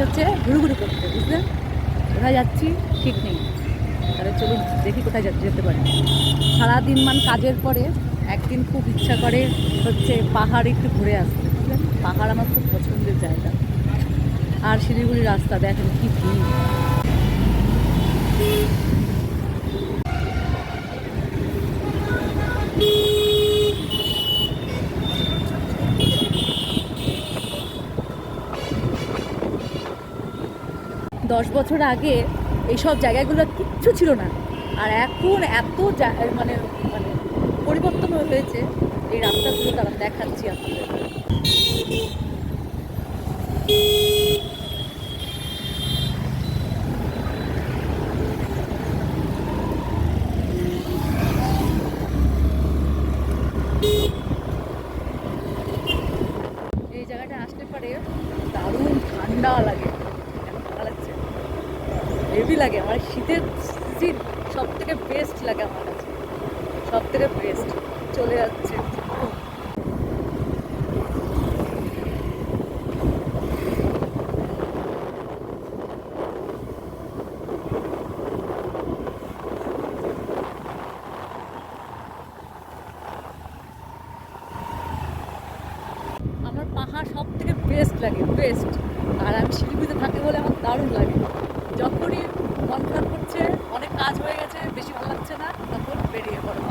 হচ্ছে ঘুরুঘুরু করতে, বুঝলেন? কোথায় যাচ্ছি ঠিক নেই। তাহলে চলুন দেখি কোথায় যেতে পারি। সারাদিন কাজের পরে একদিন খুব ইচ্ছা করে হচ্ছে পাহাড় একটু ঘুরে আসতে, বুঝলেন? পাহাড় আমার খুব পছন্দের জায়গা। আর শিলিগুড়ির রাস্তা দেখেন কি ভিড়। 10 বছর আগে এইসব জায়গাগুলো কিচ্ছু ছিল না, আর এখন এত মানে মানে পরিবর্তন হয়েছে এই রাস্তাগুলো। তারা দেখাচ্ছি আপনাদের। এই জায়গাটা আসতে পারে দারুণ ঠান্ডা লাগে, ভালো লাগছে, হেভি লাগে। আমার শীতের সিজন সব থেকে বেস্ট লাগে, আমার কাছে সব থেকে বেস্ট। চলে যাচ্ছে আমার পাহাড় সব থেকে বেস্ট লাগে, বেস্ট। আর আমি শিলিগুড়িতে থাকি বলে আমার দারুণ লাগে। যখনই মন খারাপ করছে, অনেক কাজ হয়ে গেছে, বেশি ভালো লাগছে না, তখন বেরিয়ে পড়ো।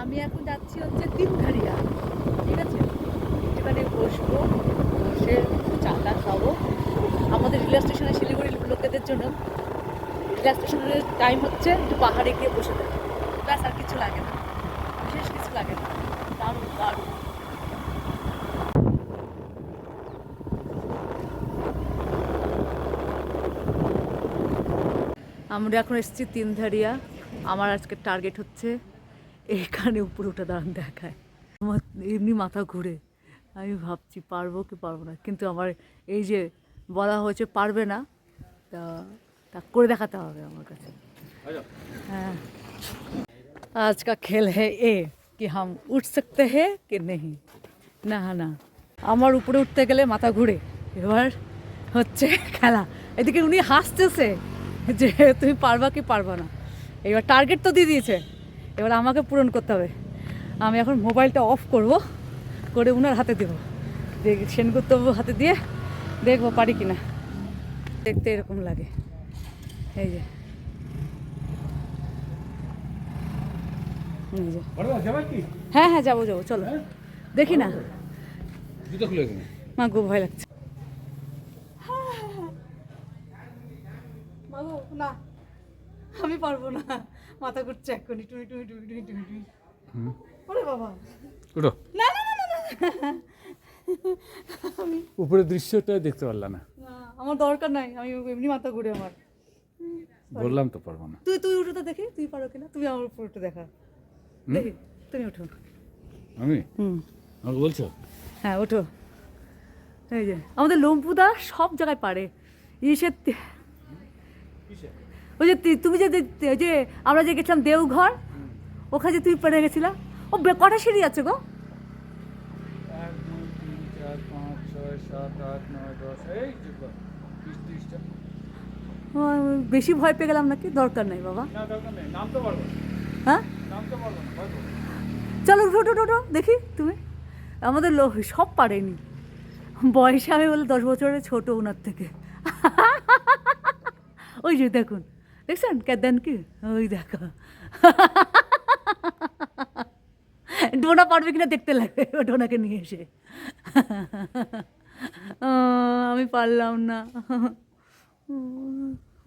আমি এখন যাচ্ছি হচ্ছে তিনধারিয়া, ঠিক আছে? একটুখানি বসবো, বসে চাটা খাবো। আমাদের রিলার স্টেশনে শিলিগুড়ির লোকেদের জন্য রিলার স্টেশনের টাইম হচ্ছে একটু পাহাড়ে গিয়ে বসে থাকি, ব্যাস, আর কিছু লাগে না, বিশেষ কিছু লাগে না। দারুণ দারুণ। আমরা এখন এসেছি তিনধারিয়া। আমার আজকে টার্গেট হচ্ছে এখানে উপরে উঠে দাঁড়ান দেখায়। আমার এমনি মাথা ঘুরে, আমি ভাবছি পারবো কি পারবো না, কিন্তু আমার এই যে বলা হয়েছে পারবে না, তা করে দেখাতে হবে আমার কাছে। হ্যাঁ, आज का खेल है ये कि हम उठ सकते हैं कि नहीं। না না, আমার উপরে উঠতে গেলে মাথা ঘুরে। এবার হচ্ছে খেলা, এদিকে উনি হাসতেছে যে তুমি পারবা কি পারবা না। এবার টার্গেট তো দিয়ে দিয়েছে, এবার আমাকে পূরণ করতে হবে। আমি এখন মোবাইলটা অফ করব, করে উনার হাতে দেবো, সেনগুপ্তবাবুর হাতে দিয়ে দেখবো পারি কিনা। দেখতে এরকম লাগে, এই যে হ্যাঁ হ্যাঁ, যাবো যাবো, চলো দেখি না। মা গো ভয় লাগছে। মাগো না, আমি পারবো না, মাথা ঘুরছে এক্ষুনি, টুই টুই টুই টুই টুই টুই। ওরে বাবা, উঠো। না না না না না, আমি উপরের দৃশ্যটা দেখতে পারলাম না। না, আমার দরকার নাই, আমি এমনি মাথা ঘুরে আমার। বললাম তো পারবো না। তুই তুই উঠো তো দেখি, তুই পারো কিনা, তুমি আমার উপর উঠে দেখা দেখি, তুমি উঠো। আমি আমাকে বলছো? হ্যাঁ ওঠো। এই যে আমাদের লম্পুদা সব জায়গায় পারে। ইসে ওই যে তুমি যে ওই যে আমরা যে গেছিলাম দেওঘর, ওখানে যে তুমি পেরে গেছিলা, ও কটা সিঁড়ি আছে গো? 1 2 3 4 5 6 7 8 9 10, এই 20-30টা। বেশি ভয় পেয়ে গেলাম নাকি? দরকার নাই বাবা। না দরকার নেই, নাম তো পারবো না। হ্যাঁ নাম তো পারবো না, পারবো। চলো উঠো উঠো উঠো দেখি তুমি। আমাদের সব পারেনি, বয়সে আমি বলে 10 বছরের ছোট ওনার থেকে। ওই যে দেখুন, দেখছেন দেন কি, ওই দেখো। ডোনা পারবে কিনা দেখতে লাগে, ডোনাকে নিয়ে এসে। আমি পারলাম না।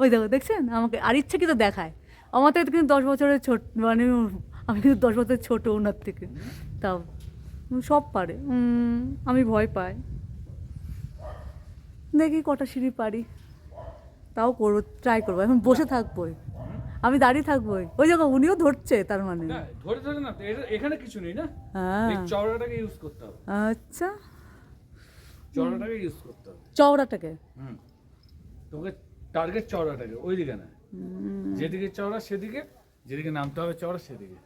ওই দেখো, দেখছেন আমাকে আর ইচ্ছে কিন্তু দেখায়। আমার থেকে কিন্তু 10 বছরের ছোট, মানে আমি কিন্তু 10 বছরের ছোট ওনার থেকে, তাও সব পারে। আমি ভয় পাই। দেখি কটা সিঁড়ি পারি, তাও করবো, ট্রাই করবো। এখন বসে থাকবোই, আমি দাঁড়িয়ে থাকবোই। ওই দেখো উনিও ধরছে, তার মানে না ধরে ধরে না, এখানে কিছু নেই না। হ্যাঁ, এই চওড়াটাকে ইউজ করতে হবে। আচ্ছা, চওড়াটাকে ইউজ করতে হবে। চওড়াটাকে। তোকে টার্গেট চওড়াটাকে, ওইদিকে না, যেদিকে চওড়া সেদিকে যেদিকে নামতে হবে চড় সেদিকে।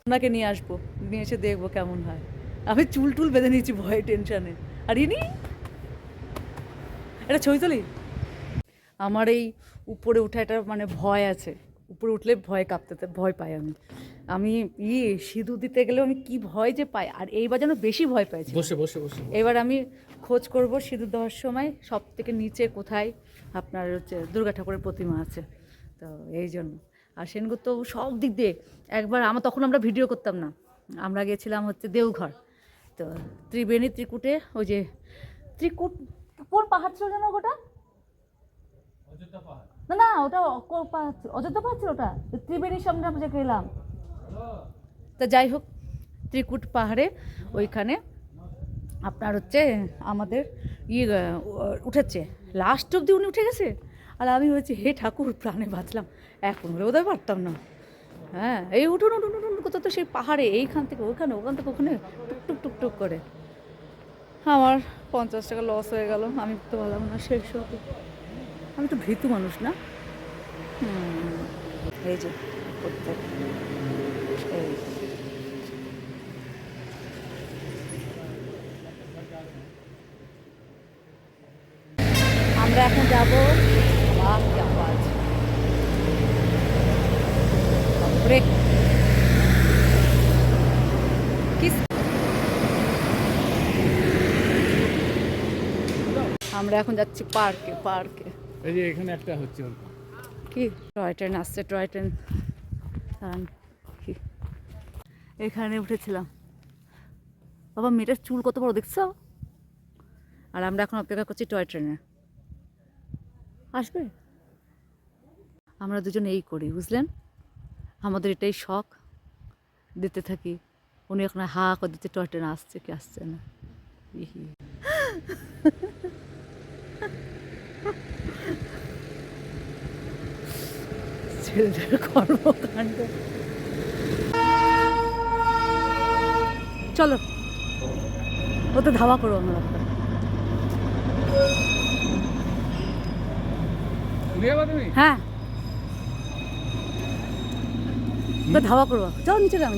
ওনাকে নিয়ে আসবো, নিয়ে এসে দেখবো কেমন হয়। আমি চুল টুল বেঁধে নিয়েছি ভয়ে টেনশনে। আর ইনি এটা ছবি তুলি। আমার এই উপরে উঠে একটা মানে ভয় আছে, উপরে উঠলে ভয় পাই আমি। আমি সিঁদুর দিতে গেলেও আমি কি ভয় যে পাই, আর এইবার যেন বেশি ভয় পাইছি। বসে বসে বসে এবার আমি খোঁজ করব সিঁদুর দেওয়ার সময় সব থেকে নিচে কোথায় আপনার হচ্ছে দুর্গা ঠাকুরের প্রতিমা আছে, তো এই জন্য। আর সেনগুপ্ত তো সব দিক দিয়ে একবার তখন আমরা ভিডিও করতাম না, আমরা গেছিলাম হচ্ছে দেওঘর, তো ত্রিবেণী ত্রিকুটে ওই যে ত্রিকুট কোন পাহাড় ছিল যেন ওটা, অযোধ্যা পাহাড়। না না ওটা অযোধ্যা পাহাড় ছিল ওটা, ত্রিবেণীর সামনে আমরা যে গেলাম। তা যাই হোক, ত্রিকুট পাহাড়ে ওইখানে আপনার হচ্ছে আমাদের উঠেছে, লাস্ট অব্দি উনি উঠে গেছে। আর আমি হচ্ছে হে ঠাকুর প্রাণে বাঁচলাম, এখন হলে বোধহয় পারতাম না। হ্যাঁ এই উঠুন উঠুন উঠুন কোথাও তো সেই পাহাড়ে, এইখান থেকে ওখানে, ওখান থেকে ওখানে টুকটুক টুকটুক করে। আমার 50 টাকা লস হয়ে গেল, আমি তো বললাম না শেষ হবে। আমি তো ভীতু মানুষ না। এই যে করতে এই আমরা এখন যাবো আওয়াজ ব্রেক আমরা এখন যাচ্ছি পার্কে। পার্কে এই যে এখানে একটা হচ্ছে কি টয় ট্রেন আসছে, টয় ট্রেন কি এখানে উঠেছিলাম। বাবা মেয়েটার চুল কত বড় দেখছো। আর আমরা এখন অপেক্ষা করছি টয় ট্রেনে আসবে। আমরা দুজন এই করি বুঝলেন, আমাদের এটাই শখ, দিতে থাকি। উনি এখন হা করে দিচ্ছে টয় ট্রেন আসছে কি আসছে না। ছেলেদের কর্মকাণ্ড। চলো ও তো ধাওয়া করো আমরা। তুমি? হ্যাঁ ধাওয়া করবো, চল নিচে যাও।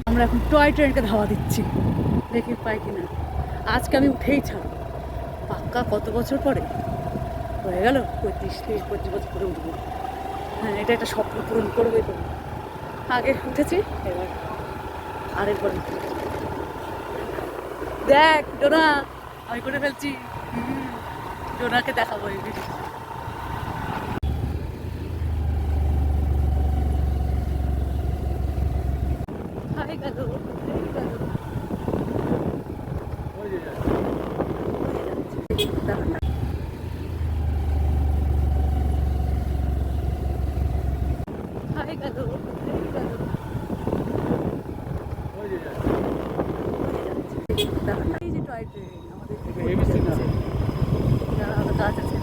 আমরা এখন টয় ট্রেনকে ধাওয়া দিচ্ছি, দেখি পাই কিনা। আজকে আমি উঠেই ছাড়ব পাক্কা। কত বছর পরে হয়ে গেল, 35 বছর পরে উঠবো। হ্যাঁ এটা একটা স্বপ্ন পূরণ করবে তো। আগে উঠেছি, এবার আরেকবার দেখ ডোনা আমি করে ফেলছি। ডোনাকে দেখাবো এই ভিডিও। হাই গেল হাই গেল এই যে টয় ট্রেন আমাদের কাজ আছে।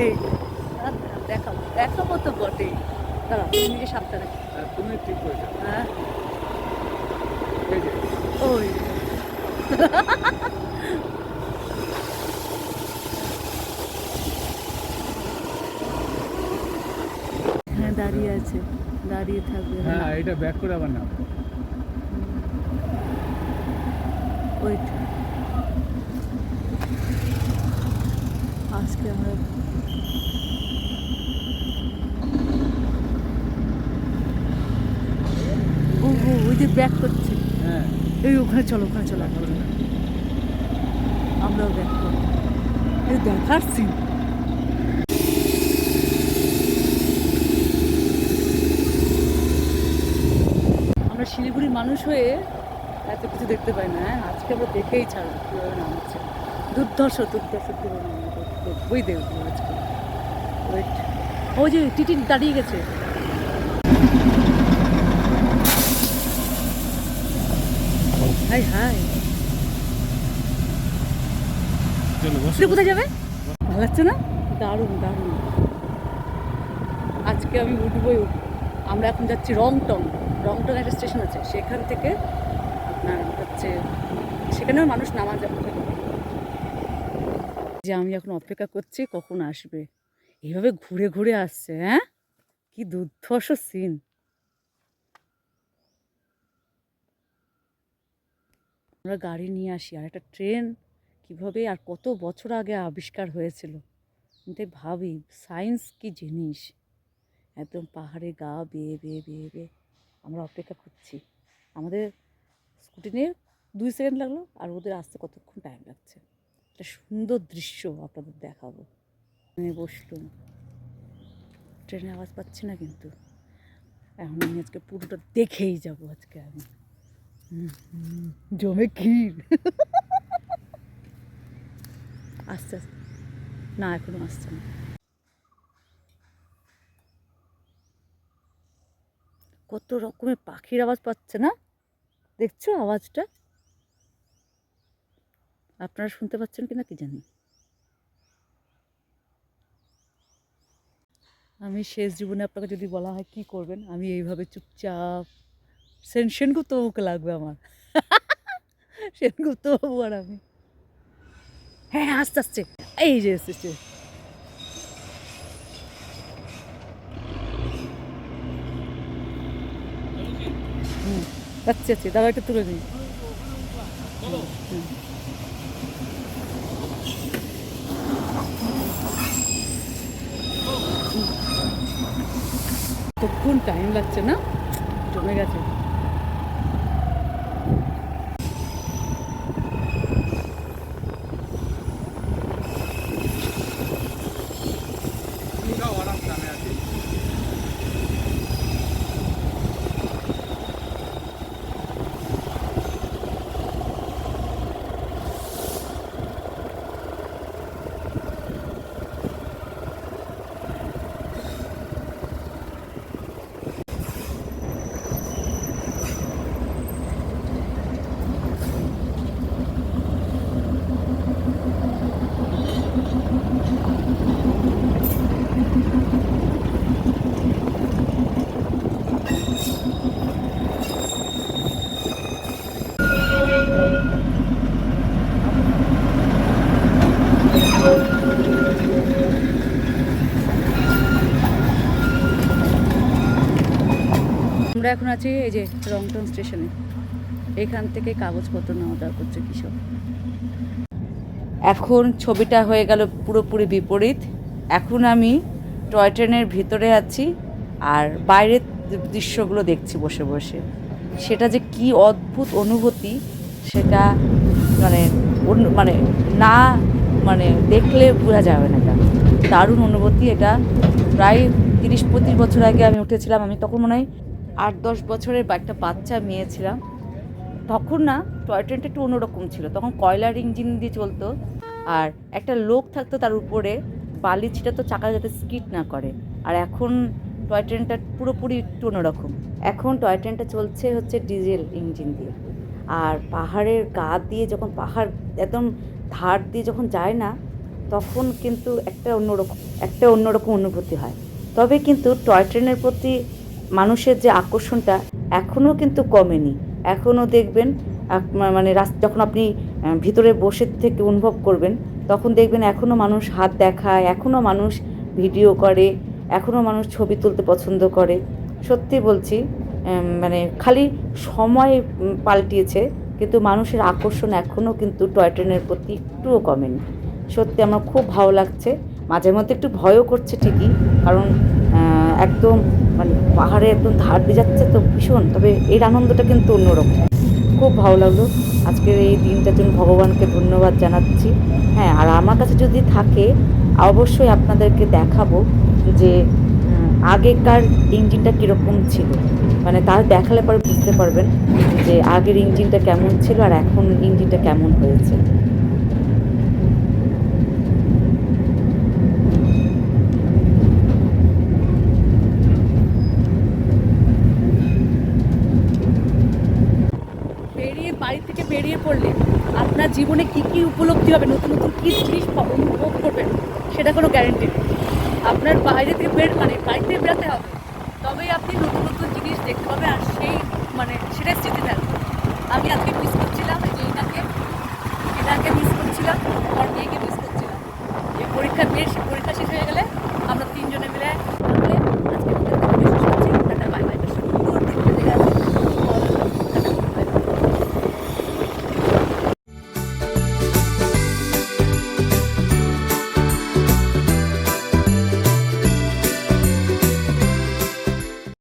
এই দেখাবো দেখাবো তো বটেই, দাঁড়া নিজে সাবধানে। তুমি ঠিক করেছো। হ্যাঁ এই যে ওই হ্যাঁ দাঁড়িয়ে আছে, দাঁড়িয়ে থাকবে। হ্যাঁ এটা ব্যাক করে আবার নাও। ওয়েট আজকে আমরা ওই যে ব্যাক করছি। হ্যাঁ এই ওখানে চলো, ওখানে চলো, আমরাও ব্যাক করবো। এই দেখার সিন। আমরা শিলিগুড়ির মানুষ হয়ে এত কিছু দেখতে পাই না। হ্যাঁ আজকে আমরা দেখেই ছাড়বো কীভাবে নামছে। দুর্ধর্ষ দুর্ধর্ষ কীভাবে নামবো দেখবোই, দেখবো আজকে। ওয়েট ওই যে টিটি দাঁড়িয়ে গেছে। হাই হাই চলো বসো। তুই কোথায় যাবে? ভালো লাগছে না? দারুণ দারুণ। আজকে আমি উঠবোই উঠবো। আমরা এখন যাচ্ছি রংটং। রংটং একটা স্টেশন আছে, সেখান থেকে আপনার হচ্ছে সেখানেও মানুষ নামা যাবে। যে আমি এখন অপেক্ষা করছি কখন আসবে। এইভাবে ঘুরে ঘুরে আসছে, হ্যাঁ, কি দুর্ধর্ষ সিন। আমরা গাড়ি নিয়ে আসি, আর একটা ট্রেন কিভাবে আর কত বছর আগে আবিষ্কার হয়েছিল। আমি তাই ভাবি সায়েন্স কি জিনিস। একদম পাহাড়ে গা বেয়ে বেয়ে বেয়ে বেয়ে আমরা অপেক্ষা করছি। আমাদের স্কুটি নিয়ে 2 সেকেন্ড লাগলো, আর ওদের আসতে কতক্ষণ টাইম লাগছে। একটা সুন্দর দৃশ্য আপনাদের দেখাবো। আমি বসলুম, ট্রেনের আওয়াজ পাচ্ছি না, কিন্তু এখন আমি আজকে পুরোটা দেখেই যাব। আজকে আমি জমে ক্ষীর। আস্তে আস্তে, না এখনো আসছে না। কত রকমের পাখির আওয়াজ পাচ্ছে না, দেখছো আওয়াজটা? আপনারা শুনতে পাচ্ছেন কিনা কি জানি। আমি শেষ জীবনে আপনাকে যদি বলা হয় কি করবেন, আমি এইভাবে চুপচাপ সেনগুপ্ত বাবুকে লাগবে আমার। সেনগুপ্ত বাবু আর আমি। হ্যাঁ হ্যাঁ, আস্তে আস্তে, এই যে এসেছে। হুম, আচ্ছা আচ্ছা, দাদা একটা তুলে নিই। কতক্ষণ টাইম লাগছে না, জমে গেছে। আমরা এখন আছি এই যে রংটন স্টেশনে। এখান থেকে কাগজপত্র নেওয়া দেওয়া করছে কৃষক। এখন ছবিটা হয়ে গেল পুরোপুরি বিপরীত। এখন আমি টয় ট্রেনের ভিতরে আছি আর বাইরের দৃশ্যগুলো দেখছি বসে বসে। সেটা যে কি অদ্ভুত অনুভূতি, সেটা মানে মানে না মানে দেখলে বোঝা যাবে না। এটা দারুণ অনুভূতি। এটা প্রায় 30-35 বছর আগে আমি উঠেছিলাম। আমি তখন মনে হয় 8-10 বছরের একটা বাচ্চা মেয়ে ছিলাম। তখন না টয় ট্রেনটা একটু অন্যরকম ছিল। তখন কয়লার ইঞ্জিন দিয়ে চলতো, আর একটা লোক থাকতো তার উপরে, বালি ছিটাতো চাকা যাতে স্কিড না করে। আর এখন টয় ট্রেনটা পুরোপুরি একটু অন্যরকম। এখন টয় ট্রেনটা চলছে হচ্ছে ডিজেল ইঞ্জিন দিয়ে। আর পাহাড়ের গা দিয়ে যখন পাহাড় একদম ধার দিয়ে যখন যায় না, তখন কিন্তু একটা অন্যরকম অনুভূতি হয়। তবে কিন্তু টয় ট্রেনের প্রতি মানুষের যে আকর্ষণটা এখনও কিন্তু কমেনি। এখনও দেখবেন মানে যখন আপনি ভিতরে বসে থেকে অনুভব করবেন, তখন দেখবেন এখনও মানুষ হাত দেখায়, এখনও মানুষ ভিডিও করে, এখনও মানুষ ছবি তুলতে পছন্দ করে। সত্যি বলছি, মানে খালি সময় পাল্টিয়েছে, কিন্তু মানুষের আকর্ষণ এখনও কিন্তু টয় ট্রেনের প্রতি একটুও কমেনি। সত্যি আমার খুব ভালো লাগছে। মাঝে মধ্যে একটু ভয়ও করছে ঠিকই, কারণ একদম মানে পাহাড়ে একদম ধার দিয়ে যাচ্ছে তো ভীষণ। তবে এর আনন্দটা কিন্তু অন্যরকম। খুব ভালো লাগলো। আজকের এই দিনটার জন্য ভগবানকে ধন্যবাদ জানাচ্ছি। হ্যাঁ, আর আমার কাছে যদি থাকে অবশ্যই আপনাদেরকে দেখাবো যে আগেকার ইঞ্জিনটা কীরকম ছিল। মানে তার দেখালে পরে বুঝতে পারবেন যে আগের ইঞ্জিনটা কেমন ছিল আর এখন ইঞ্জিনটা কেমন হয়েছে। বাড়ি থেকে বেরিয়ে পড়লে আপনার জীবনে কী কী উপলব্ধি হবে, নতুন নতুন কী জিনিস অনুভব করবেন, সেটা কোনো গ্যারেন্টি নেই। আপনার বাইরে থেকে বাড়িতে বেরোতে হবে, তবেই আপনি নতুন নতুন জিনিস দেখতে পাবেন, আর সেই সেটাই স্মৃতি থাকবে। আমি আজকে মিস করছিলাম যে এটাকে মিস করছিলাম, আমার মেয়েকে মিস করছিলাম। যে পরীক্ষা দিয়ে সে